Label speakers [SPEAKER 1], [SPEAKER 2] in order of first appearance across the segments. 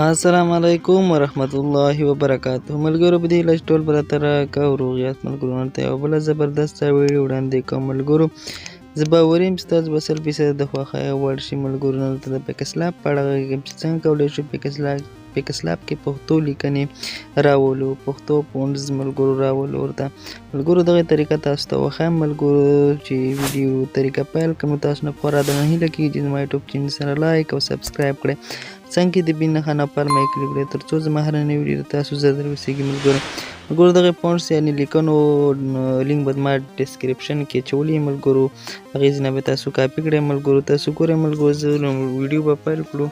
[SPEAKER 1] السلام علیکم ورحمت الله وبرکاته. ملګرو په دې لږ ټول پرته راکه او روغ یاست. ملګرو ته یوه بله زبردسته ویډیو وړاندې کوم. ملګرو زه باوري یم چې تاسو به 100% د خوښۍ وړ شي. ملګرو نن دلته د پیکسلاپ په اړه غږیږم چې څنګه کولی شو پیکسلاپ کې پښتو لیکنې راولو، پښتو فونټس ملګرو راولو ورته. ملګرو دغه طریقه تاسو ته وښایم ملګرو چې ویډیو طریقه پیل کړم. تاسو نه خورا درنه هیله کېږي چې زما یوټیوب چینل سره لایک او سبسکرایب کړئ. څنګه د بین نښه نه پر مې کلیک کړئ تر څو زما هرنۍ ویډیو تاسو زر ورسیږي. ملګرو دغه فونټس یعنې لیکنو لینک به ما ډسکرپشن کې اچولی ملګرو، هغې ځای نه به تاسو کاپي کړئ. ملګرو تاسو ګورئ ملګرو زه ویډیو به پیل کړو،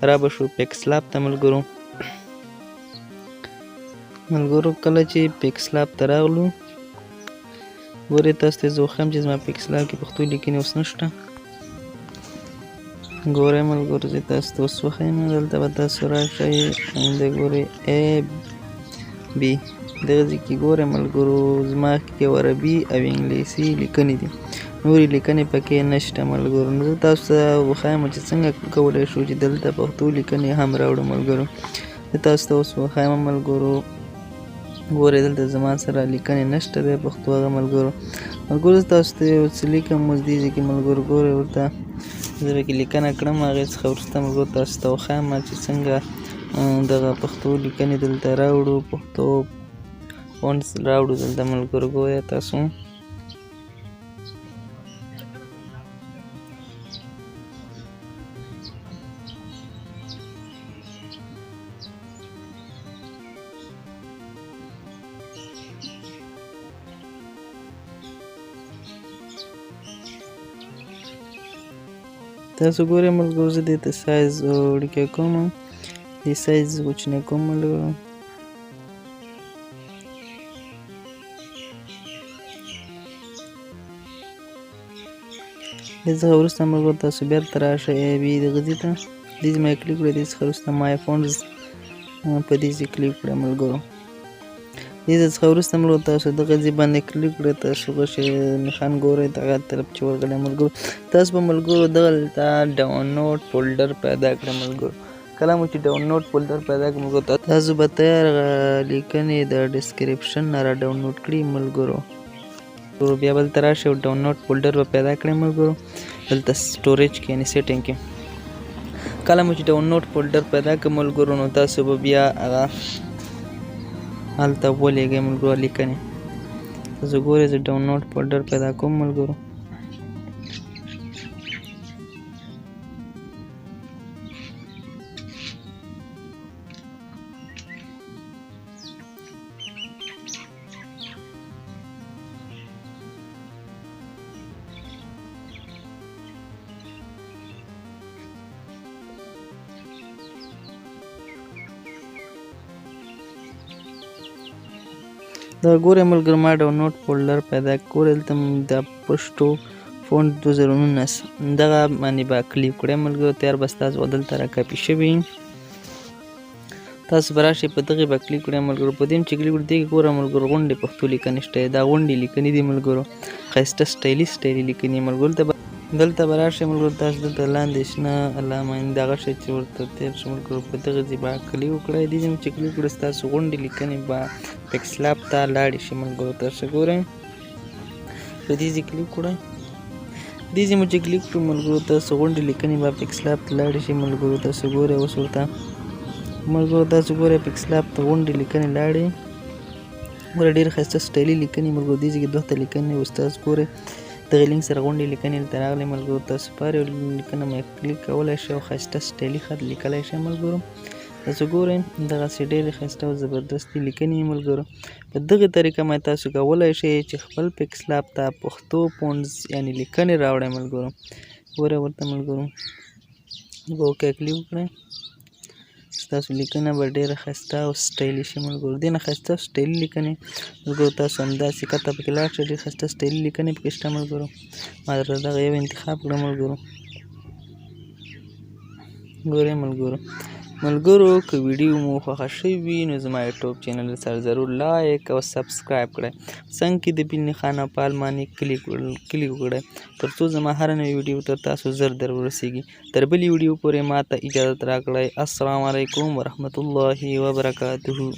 [SPEAKER 1] را به شو پیکسلاپ ته. ملګرو کله چې پیکسلاپ ته راغلو ګورئ تاسو ته زه وښیم چې زما پیکسلاپ کې پښتو لیکنې اوس نشته. ګورئ ملګرو زه تاسو ته اوس وښیم، دلته به تاسو راشئ د ګورئ ای بي دغه ځای کې ګورئ ملګرو زما کې عربي او انګلیسي لیکنې دي، نورې لیکنې پکې نشته. ملګرو نو زه تاسو ته وښیم چې څنګه کولی شو چې دلته پښتو لیکنې هم راوړو. ملګرو زه تاسو ته اوس وښیم ملګرو ګورئ دلته زما سره لیکنې نشته دی پښتو هغه. ملګرو زه تاسو ته یو څه لیکم اوس دې ځای کې. ملګرو ګورئ ورته زه پکې لیکنه کړم، هغې څخه وروسته ملګرو تاسو ته وښیم چې څنګه دغه پښتو لیکنې دلته راوړو، پښتو فونټس راوړو دلته. ملګرو ګورئ تاسو ګورئ ملګرو زه دې ته سایز وړوکی کوم، دې سایز کوچنی کوم. ملګرو دې څخه وروسته ملګرو تاسو بېرته راشئ ای بي دغه ځای ته، دې ځای ما کلیک کړئ. دې څخه وروسته مای فونټس په دې ځای کلیک کړئ. ملګرو دې څخه وروسته ملګرو تاسو دغه ځای باندې کلیک کړئ، تاسو غشی نښان ګورئ دغه طرف چې ورغلی. ملګرو تاسو به ملګرو دغلته ډاونلوډ فولډر پیدا کړئ. ملګرو کله مو چې ډاونلوډ فولډر پیدا کړئ ملګرو تاسو به تیار لیکنې د ډسکرپشن نه را ډاونلوډ کړي. ملګرو بیا بلته راشئ او ډاونلوډ فولډر به پیدا کړئ. ملګرو دلته سټوریج کې یعنې سیټینګ کې کله مو چې ډاونلوډ فولډر پیدا کړئ ملګرو نو تاسو به بیا هغه هلته ولېږئ. ملګرو لیکنې تاسو ګورئ زه ډاونلوډ فولډر پیدا کوم. ملګرو دا ګورئ ملګرو ما ډاونلوډ فولډر پیدا ګورئ دلته د پښتو فونټ 2019 دغه باندې به کلیک کړئ. ملګرو تیار به ستاسو دلته را کاپي شوي، تاسو به راشئ په دغې به کلیک کړئ. ملګرو په دې چې کلیک کړئ دې کې ګوره ملګرو غونډې پښتو لیکنې شته، دا غونډې لیکنې دي. ملګرو ښایسته سټایلي لیکنې. ملګرو دلته به راشئ ملګرو تاسو دلته لاندې شنه علامه دغه شی چې ورته تېر شئ ملګرو په دغه ځای به کلیک وکړئ. دې ځای چې کلیک کړئ ستاسو غونډې لیکنې به پیکسلاپ ته لاړې شي. ملګرو تاسو ګورئ په دې ځای کلیک کړئ، دې ځای مو چې کلیک کړو ملګرو تاسو غونډې لیکنې به پیکسلاپ ته لاړې شي. ملګرو تاسو ګورئ اوس ورته ملګرو تاسو ګورئ پیکسلاپ ته غونډې لیکنې لاړې. ګوره ډېر ښایسته سټایلي لیکنې. ملګرو دې ځای کې 2 لیکنې اوس تاسو ګورئ دغه لینک سره غونډې لیکنې دلته راغلې. ملګرو تاسو په هر یو لیکنه مې کلیک کولی شئ او ښایسته سټایلي خط لیکلی شئ. ملګرو تاسو ګورئ دغسې ډېرې ښایسته او زبردستې لیکنې. ملګرو په دغه طریقه باندې تاسو کولی شئ چې خپل پیکسلاپ ته پښتو فونټس یعنې لیکنې راوړئ. ملګرو ګورئ ورته ملګرو به اوکې کلیک وکړئ، ستاسو لیکنه به ډېره ښایسته او سټایلي شي. ملګرو دې نه ښایسته او سټایلي لیکنې ملګرو تاسو همداسې کته پکې لاړ شئ، ډېر ښایسته سټایلي لیکنې پکې شته. ملګرو ما درته دغه یو انتخاب کړه. ملګرو ګورئ ملګرو ملګرو که ویډیو مو خوښه شوې وي نو زما یوټیوب چینل سره ضرور لایک او سبسکرایب کړئ. څنګ کې د بیل نښانه په آل باندې کلیک وکړئ تر څو زما هره نوې ویډیو تر تاسو زر در ورسیږي. تر بلې ویډیو پورې ماته اجازه راکړئ. السلام علیکم ورحمت الله وبرکاته.